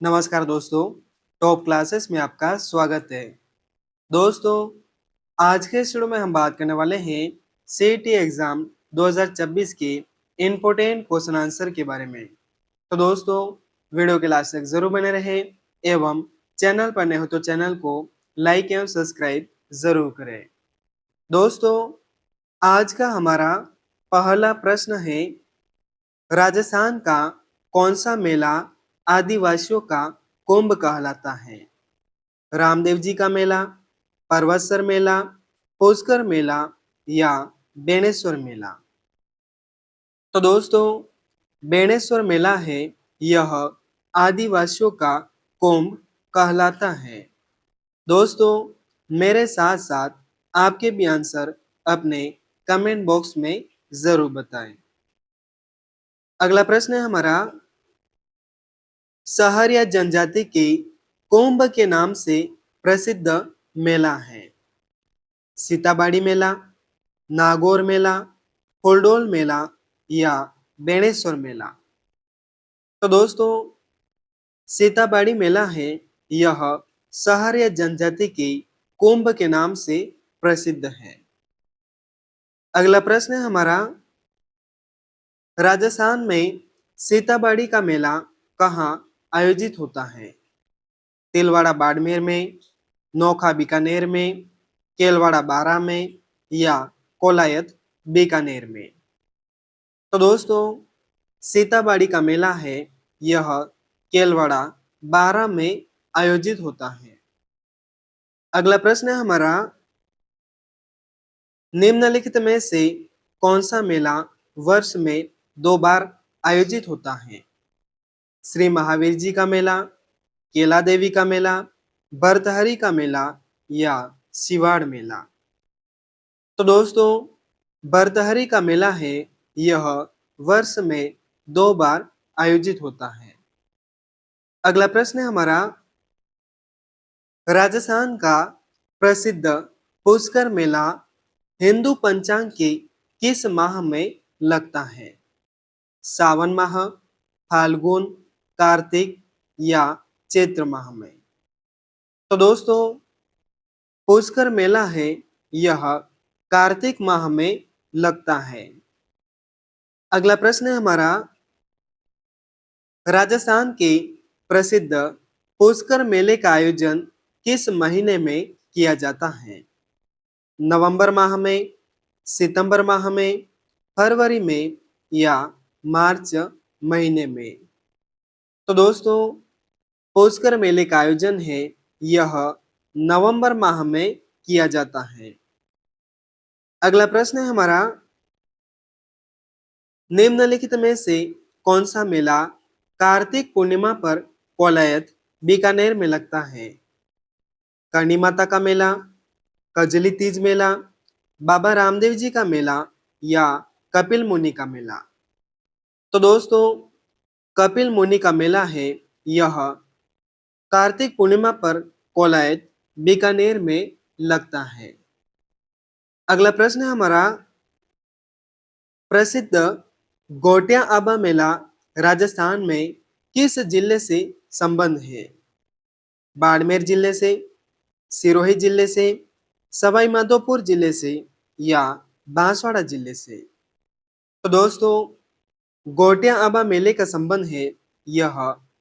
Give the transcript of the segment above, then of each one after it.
नमस्कार दोस्तों, top classes में आपका स्वागत है। दोस्तों, आज के शुरू में हम बात करने वाले हैं सीईटी एग्जाम 2026 के इम्पोर्टेंट क्वेश्चन आंसर के बारे में। तो दोस्तों, वीडियो के लास्ट तक जरूर बने रहें एवं चैनल पर नए हो तो चैनल को लाइक एवं सब्सक्राइब जरूर करें। दोस्तों, आज का हमारा पहला प्रश्न है, राजस्थान का कौन सा मेला आदिवासियों का कुंभ कहलाता है? रामदेव जी का मेला, परवतसर मेला, पुष्कर मेला या बेणेश्वर मेला? तो दोस्तों, बेणेश्वर मेला है, यह आदिवासियों का कुंभ कहलाता है। दोस्तों, मेरे साथ साथ आपके भी आंसर अपने कमेंट बॉक्स में जरूर बताएं। अगला प्रश्न है हमारा, सहरिया जनजाति के कुंभ के नाम से प्रसिद्ध मेला है? सीताबाड़ी मेला, नागौर मेला, फुलडोल मेला या बेणेश्वर मेला? तो दोस्तों, सीताबाड़ी मेला है, यह सहरिया जनजाति के कुंभ के नाम से प्रसिद्ध है। अगला प्रश्न है हमारा, राजस्थान में सीताबाड़ी का मेला कहाँ आयोजित होता है? तिलवाड़ा बाड़मेर में, नोखा बीकानेर में, केलवाड़ा बारा में या कोलायत बीकानेर में? तो दोस्तों, सीताबाड़ी का मेला है, यह केलवाड़ा बारा में आयोजित होता है। अगला प्रश्न है हमारा, निम्नलिखित में से कौन सा मेला वर्ष में 2 बार आयोजित होता है? श्री महावीर जी का मेला, केला देवी का मेला, भर्तहरि का मेला या सिवाड़ मेला? तो दोस्तों, भर्तहरि का मेला है, यह वर्ष में 2 बार आयोजित होता है। अगला प्रश्न है हमारा, राजस्थान का प्रसिद्ध पुष्कर मेला हिंदू पंचांग के किस माह में लगता है? सावन माह, फाल्गुन, कार्तिक या चैत्र माह में? तो दोस्तों, पुष्कर मेला है, यह कार्तिक माह में लगता है। अगला प्रश्न है हमारा, राजस्थान के प्रसिद्ध पुष्कर मेले का आयोजन किस महीने में किया जाता है? नवंबर माह में, सितंबर माह में, फरवरी में या मार्च महीने में? तो दोस्तों, पुष्कर मेले का आयोजन है, यह नवंबर माह में किया जाता है। अगला प्रश्न है हमारा, निम्नलिखित में से कौन सा मेला कार्तिक पूर्णिमा पर कोलायत बीकानेर में लगता है? करणी माता का मेला, कजली तीज मेला, बाबा रामदेव जी का मेला या कपिल मुनि का मेला? तो दोस्तों, कपिल मुनि का मेला है, यह कार्तिक पूर्णिमा पर कोलायत बीकानेर में लगता है। अगला प्रश्न है हमारा, प्रसिद्ध गोटिया आबा मेला राजस्थान में किस जिले से संबंध है? बाड़मेर जिले से, सिरोही जिले से, सवाई माधोपुर जिले से या बांसवाड़ा जिले से? तो दोस्तों, गोटिया आबा मेले का संबंध है, यह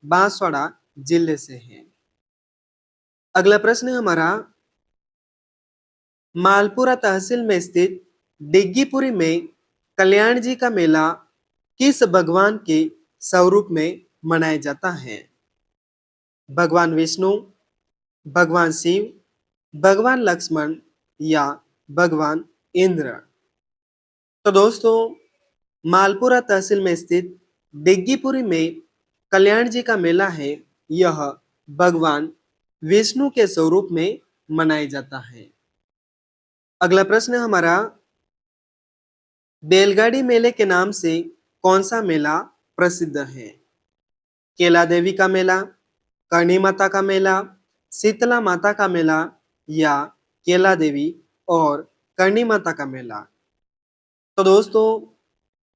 बांसवाड़ा जिले से है। अगला प्रश्न है हमारा, मालपुरा तहसील में स्थित डिग्गीपुरी में कल्याण जी का मेला किस भगवान के स्वरूप में मनाया जाता है? भगवान विष्णु, भगवान शिव, भगवान लक्ष्मण या भगवान इंद्र? तो दोस्तों, मालपुरा तहसील में स्थित डिग्गीपुरी में कल्याण जी का मेला है, यह भगवान विष्णु के स्वरूप में मनाया जाता है। अगला प्रश्न है हमारा, बैलगाड़ी मेले के नाम से कौन सा मेला प्रसिद्ध है? केला देवी का मेला, करणी माता का मेला, शीतला माता का मेला या केला देवी और करणी माता का मेला? तो दोस्तों,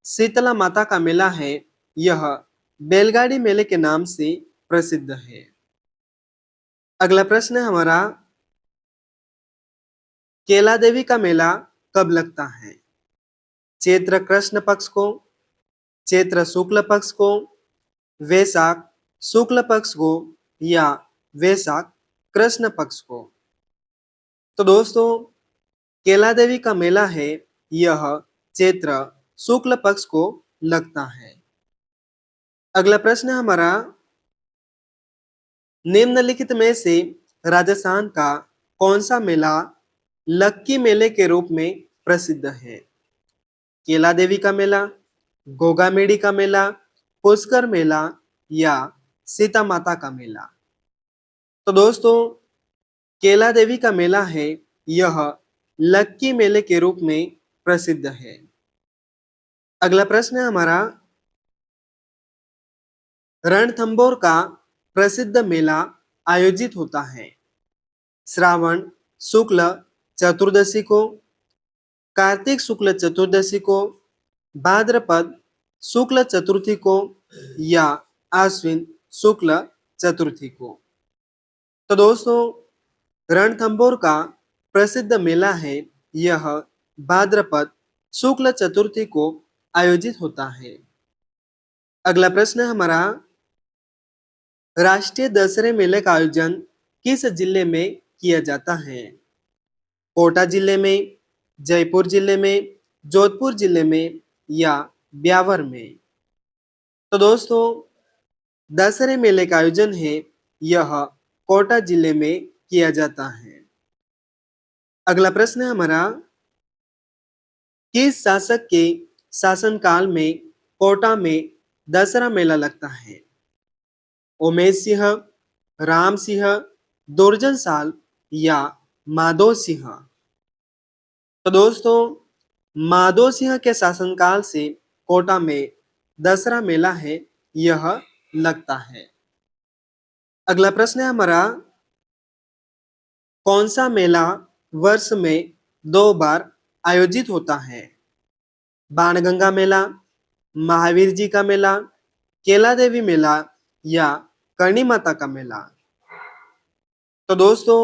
शीतला माता का मेला है, यह बैलगाड़ी मेले के नाम से प्रसिद्ध है। अगला प्रश्न है हमारा, केला देवी का मेला कब लगता है? चैत्र कृष्ण पक्ष को, चैत्र शुक्ल पक्ष को, वैशाख शुक्ल पक्ष को या वैशाख कृष्ण पक्ष को? तो दोस्तों, केला देवी का मेला है यह चैत्र शुक्ल पक्ष को लगता है। अगला प्रश्न है हमारा, निम्नलिखित में से राजस्थान का कौन सा मेला लक्की मेले के रूप में प्रसिद्ध है? केला देवी का मेला, गोगा मेड़ी का मेला, पुष्कर मेला या सीता माता का मेला? तो दोस्तों, केला देवी का मेला है यह लक्की मेले के रूप में प्रसिद्ध है। अगला प्रश्न है हमारा, रणथंभौर का प्रसिद्ध मेला आयोजित होता है श्रावण शुक्ल चतुर्दशी को, कार्तिक शुक्ल चतुर्दशी को, भाद्रपद शुक्ल चतुर्थी को या आश्विन शुक्ल चतुर्थी को? तो दोस्तों, रणथंभौर का प्रसिद्ध मेला है यह भाद्रपद शुक्ल चतुर्थी को आयोजित होता है। अगला प्रश्न है हमारा, राष्ट्रीय दशहरे मेले का आयोजन किस जिले में किया जाता है? कोटा जिले में, जयपुर जिले में, जोधपुर जिले में या ब्यावर में? तो दोस्तों, दशहरे मेले का आयोजन है यह कोटा जिले में किया जाता है। अगला प्रश्न है हमारा, किस शासक के शासनकाल में कोटा में दशहरा मेला लगता है? उमेश सिंह, राम सिंह, दुर्जन साल या माधो सिंह? तो दोस्तों, माधो सिंह के शासनकाल से कोटा में दशहरा मेला है यह लगता है। अगला प्रश्न है हमारा, कौन सा मेला वर्ष में 2 बार आयोजित होता है? बाणगंगा मेला, महावीर जी का मेला, केला देवी मेला या करणी माता का मेला? तो दोस्तों,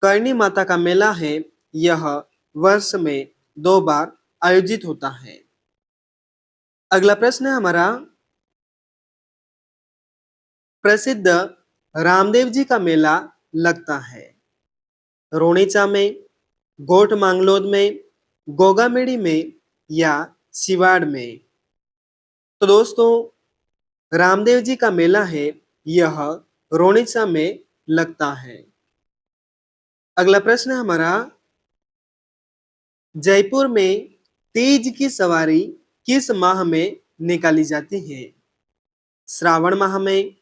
करणी माता का मेला है यह वर्ष में 2 बार आयोजित होता है। अगला प्रश्न है हमारा, प्रसिद्ध रामदेव जी का मेला लगता है रोनीचा में, गोट मांगलोद में, गोगामेड़ी में या सिवाड़ में? तो दोस्तों, रामदेव जी का मेला है यह रोनीचा में लगता है। अगला प्रश्न है हमारा, जयपुर में तीज की सवारी किस माह में निकाली जाती है? श्रावण माह में,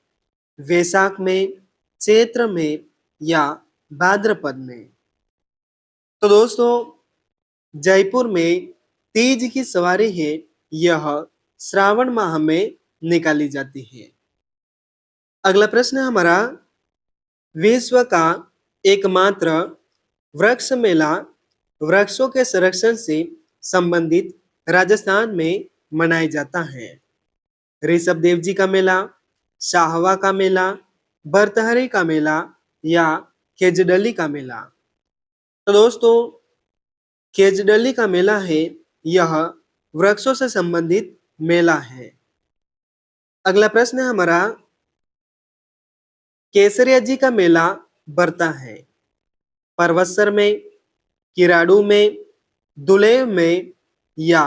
वैशाख में, चैत्र में या भाद्रपद में? तो दोस्तों, जयपुर में तीज की सवारी है यह श्रावण माह में निकाली जाती है। अगला प्रश्न है हमारा, विश्व का एकमात्र वृक्ष मेला वृक्षों के संरक्षण से संबंधित राजस्थान में मनाया जाता है ऋषभ देव जी का मेला, शाहवा का मेला, भरतहरी का मेला या खेजडली का मेला? तो दोस्तों, खेजडली का मेला है यह वृक्षों से संबंधित मेला है। अगला प्रश्न है हमारा, केसरिया जी का मेला बरता है परवत्सर में, किराड़ू में, दुलेव में या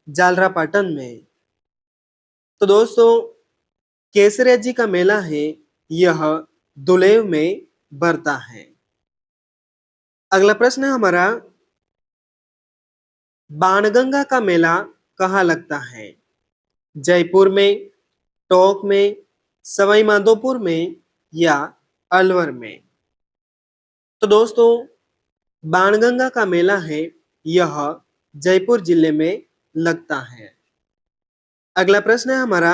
जालरापाटन में? तो दोस्तों, केसरिया जी का मेला है यह दुलेव में बरता है। अगला प्रश्न है हमारा, बाणगंगा का मेला कहाँ लगता है? जयपुर में, टोंक में, सवाई माधोपुर में या अलवर में? तो दोस्तों, बाणगंगा का मेला है यह जयपुर जिले में लगता है। अगला प्रश्न है हमारा,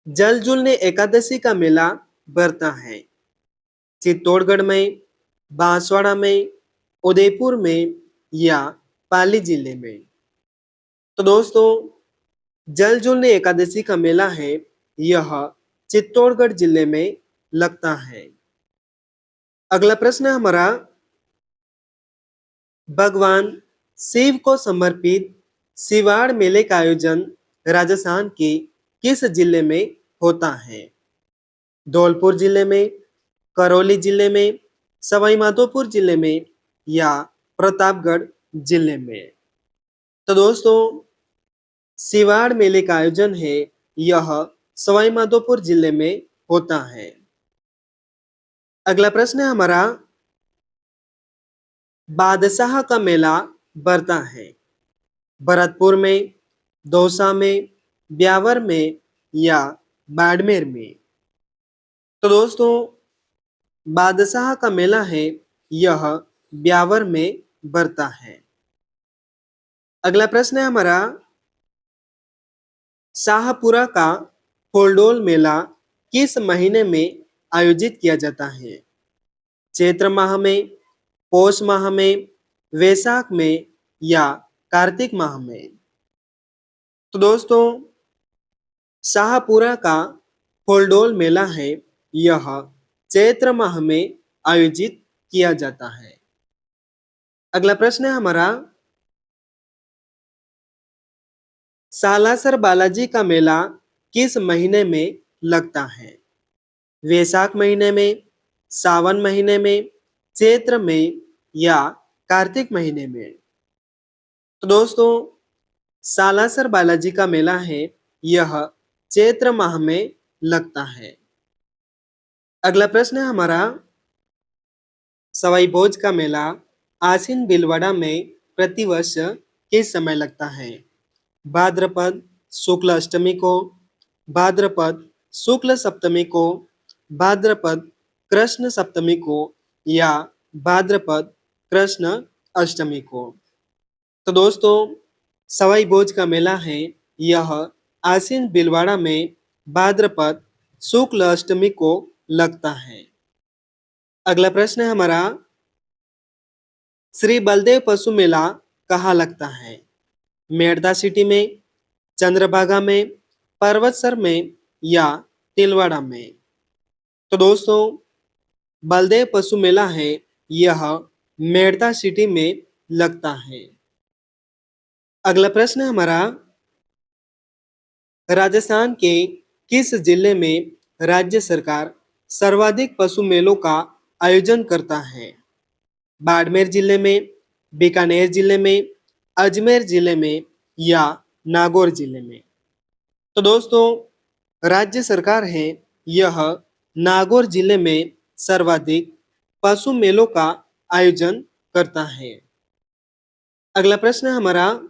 जलजूलनी एकादशी का मेला बरता है चित्तौड़गढ़ में, बांसवाड़ा में, उदयपुर में या पाली जिले में? तो दोस्तों, जलजूलनी एकादशी का मेला है यह चित्तौड़गढ़ जिले में लगता है। अगला प्रश्न है हमारा, भगवान शिव को समर्पित सिवाड़ मेले का आयोजन राजस्थान के किस जिले में होता है? धौलपुर जिले में, करौली जिले में, सवाई माधोपुर जिले में या प्रतापगढ़ जिले में? तो दोस्तों, सिवाड़ मेले का आयोजन है यह सवाई माधोपुर जिले में होता है। अगला प्रश्न है हमारा, बादशाह का मेला बढ़ता है भरतपुर में, दौसा में, ब्यावर में या बाड़मेर में? तो दोस्तों, बादशाह का मेला है यह ब्यावर में बढ़ता है। अगला प्रश्न है हमारा, शाहपुरा का फुलडोल मेला किस महीने में आयोजित किया जाता है? चैत्र माह में, पौष माह में, वैशाख में या कार्तिक माह में? तो दोस्तों, शाहपुरा का फुलडोल मेला है यह चैत्र माह में आयोजित किया जाता है। अगला प्रश्न है हमारा, सालासर बालाजी का मेला किस महीने में लगता है? वैशाख महीने में, सावन महीने में, चैत्र में या कार्तिक महीने में? तो दोस्तों, सालासर बालाजी का मेला है यह चैत्र माह में लगता है। अगला प्रश्न है हमारा, सवाई भोज का मेला आसीन बिलवाड़ा में प्रतिवर्ष किस समय लगता है? भाद्रपद शुक्ल अष्टमी को, भाद्रपद शुक्ल सप्तमी को, भाद्रपद कृष्ण सप्तमी को या भाद्रपद कृष्ण अष्टमी को? तो दोस्तों, सवाई भोज का मेला है यह आसीन बिलवाड़ा में भाद्रपद शुक्ल अष्टमी को लगता है। अगला प्रश्न है हमारा, श्री बलदेव पशु मेला कहाँ लगता है? मेड़ता सिटी में, चंद्रभागा में, पर्वतसर में या तिलवाड़ा में? तो दोस्तों, बलदेव पशु मेला है यह मेड़ता सिटी में लगता है। अगला प्रश्न है हमारा, राजस्थान के किस जिले में राज्य सरकार सर्वाधिक पशु मेलों का आयोजन करता है? बाड़मेर जिले में, बीकानेर जिले में, अजमेर जिले में या नागौर जिले में? तो दोस्तों, राज्य सरकार है यह नागौर जिले में सर्वाधिक पशु मेलों का आयोजन करता है। अगला प्रश्न है हमारा,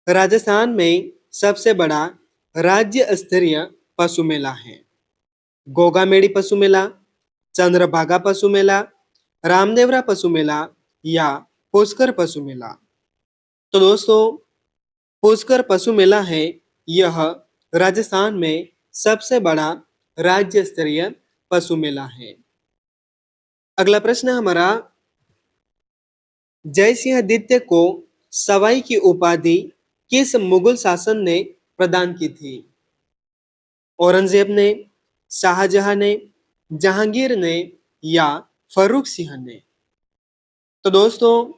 राजस्थान में सबसे बड़ा राज्य स्तरीय पशु मेला है? गोगामेड़ी पशु मेला, चंद्रभागा पशु मेला, रामदेवरा पशु मेला या पुष्कर पशु मेला? तो दोस्तों, पुष्कर पशु मेला है यह राजस्थान में सबसे बड़ा राज्य स्तरीय पशु मेला है। अगला प्रश्न है हमारा, जयसिंहादित्य को सवाई की उपाधि किस मुगल शासन ने प्रदान की थी? औरंगजेब ने, शाहजहां ने, जहांगीर ने या फर्रुख सिंह ने? तो दोस्तों,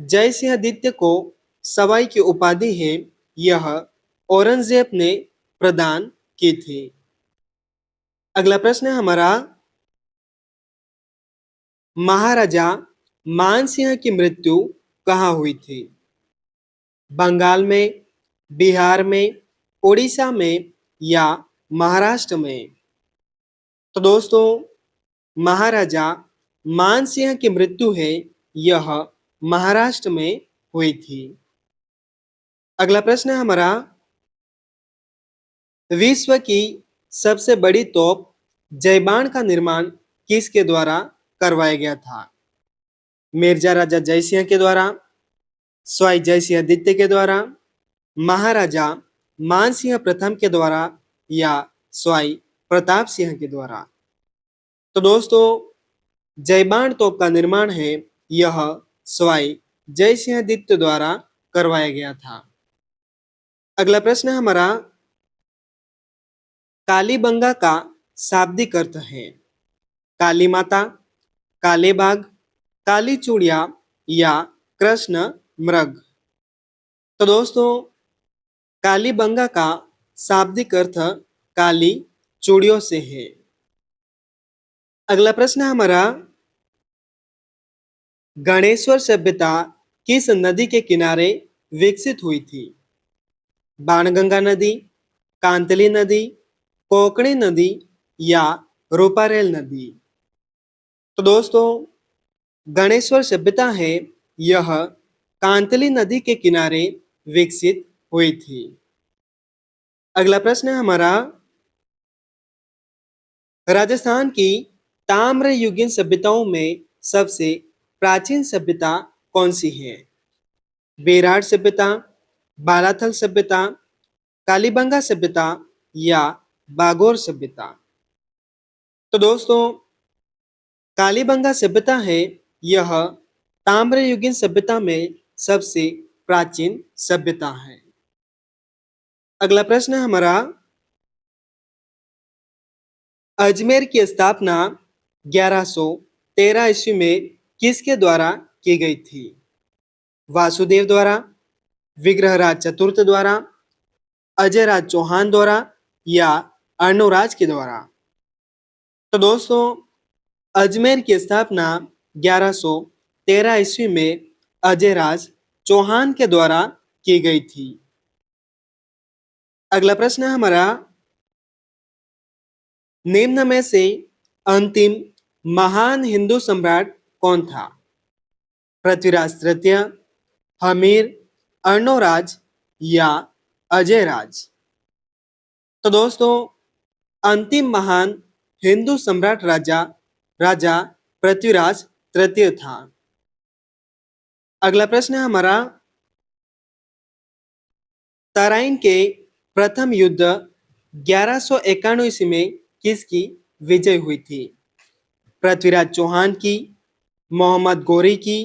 जयसिंहादित्य को सवाई की उपाधि है यह औरंगजेब ने प्रदान की थी। अगला प्रश्न है हमारा, महाराजा मानसिंह की मृत्यु कहाँ हुई थी? बंगाल में, बिहार में, उड़ीसा में या महाराष्ट्र में? तो दोस्तों, महाराजा मानसिंह की मृत्यु है यह महाराष्ट्र में हुई थी। अगला प्रश्न है हमारा, विश्व की सबसे बड़ी तोप जयबान का निर्माण किसके द्वारा करवाया गया था? मिर्जा राजा जयसिंह के द्वारा, स्वाई जयसिंहादित्य के द्वारा, महाराजा मानसिंह प्रथम के द्वारा या स्वाई प्रताप सिंह के द्वारा? तो दोस्तों, जयबान तोप का निर्माण है यह स्वाई जयसिंहादित्य द्वारा करवाया गया था। अगला प्रश्न है हमारा, कालीबंगा का शाब्दिक अर्थ है काली माता, काले बाघ, काली चूड़िया या कृष्ण मृग। तो दोस्तों, कालीबंगा का शाब्दिक अर्थ काली चूड़ियों से है। अगला प्रश्न है हमारा, गणेश्वर सभ्यता किस नदी के किनारे विकसित हुई थी? बाणगंगा नदी, कांतली नदी, कोकणी नदी या रूपारेल नदी। तो दोस्तों, गणेश्वर सभ्यता है यह कांतली नदी के किनारे विकसित हुई थी। अगला प्रश्न है हमारा, राजस्थान की ताम्रयुगीन सभ्यताओं में सबसे प्राचीन सभ्यता कौन सी है? बेराट सभ्यता, बालाथल सभ्यता, कालीबंगा सभ्यता या बागोर सभ्यता। तो दोस्तों, कालीबंगा सभ्यता है यह ताम्रयुगीन सभ्यता में सबसे प्राचीन सभ्यता है। अगला प्रश्न है हमारा, अजमेर की स्थापना 1113 ईस्वी में किसके द्वारा की गई थी? वासुदेव द्वारा, विग्रहराज चतुर्थ द्वारा, अजयराज चौहान द्वारा या अर्णोराज के द्वारा। तो दोस्तों, अजमेर की स्थापना 1113 ईस्वी में अजयराज चौहान के द्वारा की गई थी। अगला प्रश्न है हमारा, निम्न में से अंतिम महान हिंदू सम्राट कौन था? पृथ्वीराज तृतीय, हमीर, अर्णोराज या अजयराज। तो दोस्तों, अंतिम महान हिंदू सम्राट राजा पृथ्वीराज तृतीय था। अगला प्रश्न है हमारा, तराइन के प्रथम युद्ध 1191 ईस्वी में किसकी विजय हुई थी? पृथ्वीराज चौहान की, मोहम्मद गौरी की,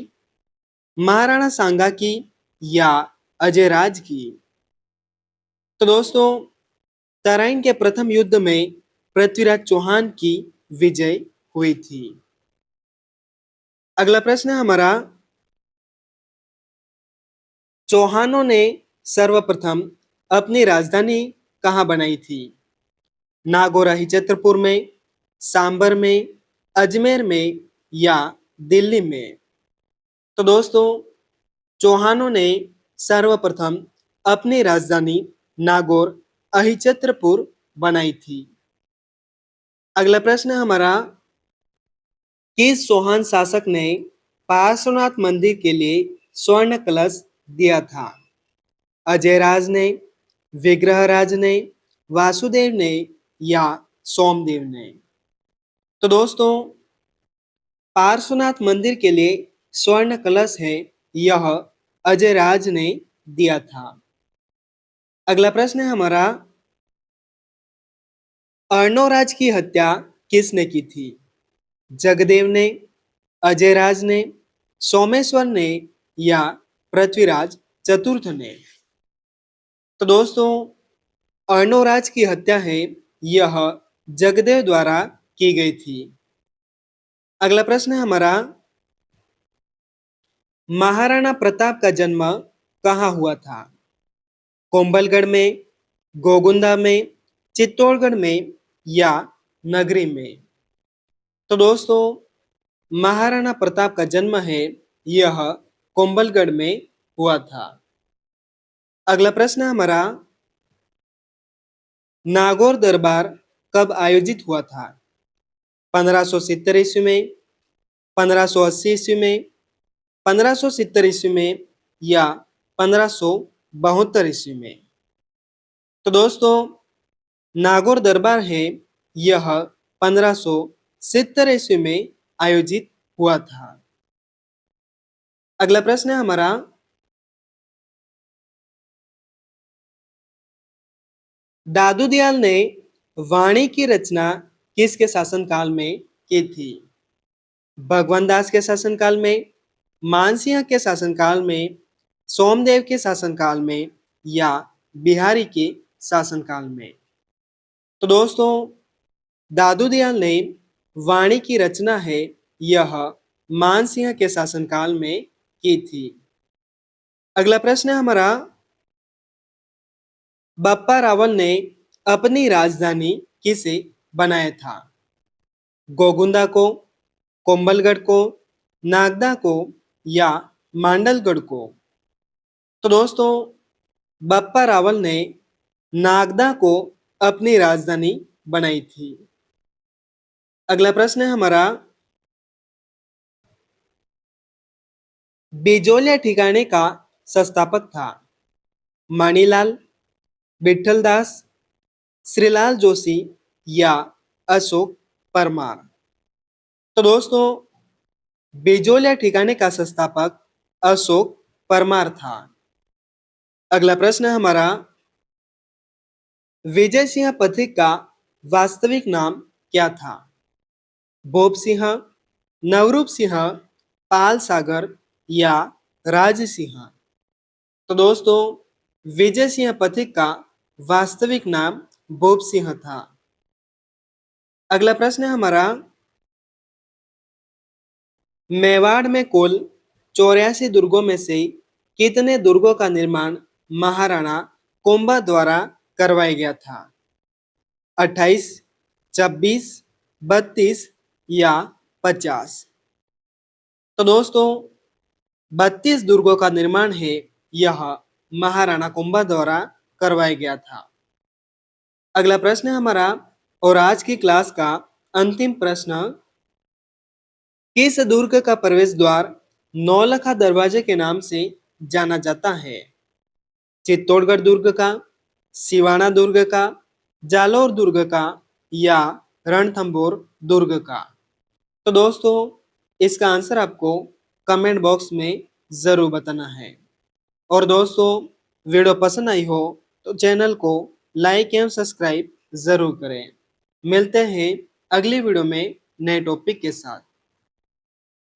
महाराणा सांगा की या अजयराज की। तो दोस्तों, तराइन के प्रथम युद्ध में पृथ्वीराज चौहान की विजय हुई थी। अगला प्रश्न है हमारा, चौहानों ने सर्वप्रथम अपनी राजधानी कहाँ बनाई थी? नागौर हिचत्रपुर में, सांबर में, अजमेर में या दिल्ली में। तो दोस्तों, चौहानों ने सर्वप्रथम अपनी राजधानी नागौर अहिचत्रपुर बनाई थी। अगला प्रश्न है हमारा, किस चौहान शासक ने पार्श्वनाथ मंदिर के लिए स्वर्ण कलश दिया था? अजयराज ने, विग्रहराज ने, वासुदेव ने या सोमदेव ने। तो दोस्तों, पार्श्वनाथ मंदिर के लिए स्वर्ण कलश है यह अजयराज ने दिया था। अगला प्रश्न है हमारा, अर्णोराज की हत्या किसने की थी? जगदेव ने, अजयराज ने, सोमेश्वर ने या पृथ्वीराज चतुर्थ ने। तो दोस्तों, अर्णोराज की हत्या है यह जगदेव द्वारा की गई थी। अगला प्रश्न है हमारा, महाराणा प्रताप का जन्म कहाँ हुआ था? कोंबलगढ़ में, गोगुंदा में, चित्तौड़गढ़ में या नगरी में। तो दोस्तों, महाराणा प्रताप का जन्म है यह कोंबलगढ़ में हुआ था। अगला प्रश्न है हमारा, नागौर दरबार कब आयोजित हुआ था? 1570 ईस्वी में, 1580 ईस्वी में, 1570 ईस्वी में या 1572 ईस्वी में। तो दोस्तों, नागौर दरबार है यह 1570 ईस्वी में आयोजित हुआ था। अगला प्रश्न है हमारा, दादू दयाल ने वाणी की रचना किसके शासनकाल में की थी? भगवान दास के शासनकाल में, मानसिंह के शासनकाल में, सोमदेव के शासनकाल में या बिहारी के शासनकाल में। तो दोस्तों, दादू दयाल ने वाणी की रचना है यह मानसिंह के शासनकाल में की थी। अगला प्रश्न है हमारा, बप्पा रावल ने अपनी राजधानी किसे बनाया था? गोगुंदा को, कोम्बलगढ़ को, नागदा को या मांडलगढ़ को? तो दोस्तों, बप्पा रावल ने नागदा को अपनी राजधानी बनाई थी। अगला प्रश्न है हमारा, बिजोलिया ठिकाने का संस्थापक था? मणिलाल, विठलदास, श्रीलाल जोशी या अशोक परमार? तो दोस्तों, बिजोलिया ठिकाने का संस्थापक अशोक परमार था। अगला प्रश्न है हमारा, विजय सिंह पथिक का वास्तविक नाम क्या था? भोप सिंह, नवरूप सिंह, पाल सागर या राज सिंह? तो दोस्तों, विजय सिंह पथिक का वास्तविक नाम भोप सिंह था। अगला प्रश्न है हमारा, मेवाड़ में कुल 84 दुर्गों में से कितने दुर्गों का निर्माण महाराणा कुंभा द्वारा करवाया गया था? 28, 26, 32 या 50? तो दोस्तों, 32 दुर्गों का निर्माण है यह महाराणा कुंभा द्वारा करवाया गया था। अगला प्रश्न है हमारा, और आज की क्लास का अंतिम प्रश्न, किस दुर्ग का प्रवेश द्वार नौलखा दरवाजे के नाम से जाना जाता है? चित्तौड़गढ़ दुर्ग का, सिवाना दुर्ग का, जालोर दुर्ग का या रणथंभौर दुर्ग का? तो दोस्तों, इसका आंसर आपको कमेंट बॉक्स में ज़रूर बताना है। और दोस्तों, वीडियो पसंद आई हो तो चैनल को लाइक एवं सब्सक्राइब ज़रूर करें। मिलते हैं अगली वीडियो में नए टॉपिक के साथ।